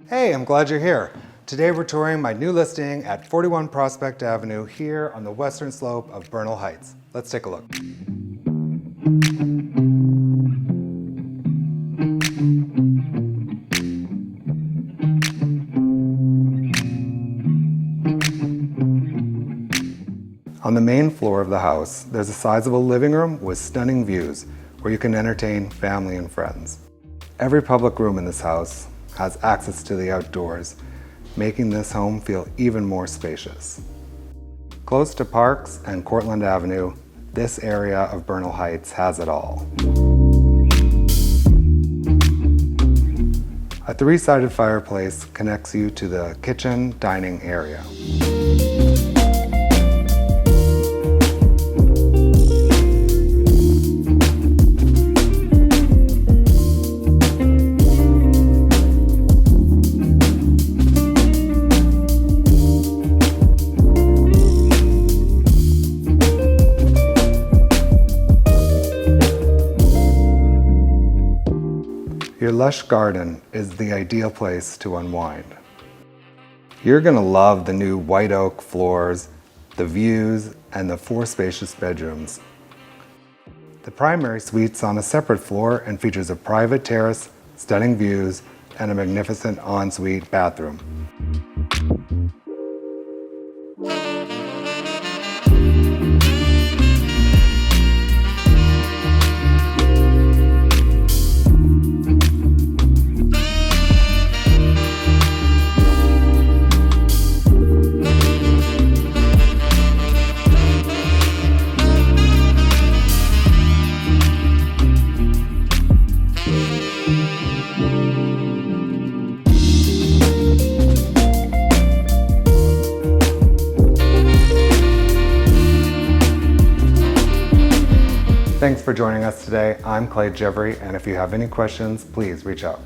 Hey, I'm glad you're here. Today we're touring my new listing at 41 Prospect Avenue here on the western slope of Bernal Heights. Let's take a look. On the main floor of the house, there's a sizable living room with stunning views where you can entertain family and friends. Every public room in this house has access to the outdoors, making this home feel even more spacious. Close to parks and Cortlandt Avenue, this area of Bernal Heights has it all. A three-sided fireplace connects you to the kitchen dining area. Your lush garden is the ideal place to unwind. You're going to love the new white oak floors, the views, and the 4 spacious bedrooms. The primary suite's on a separate floor and features a private terrace, stunning views, and a magnificent ensuite bathroom. Thanks for joining us today. I'm Gjevre, and if you have any questions, please reach out.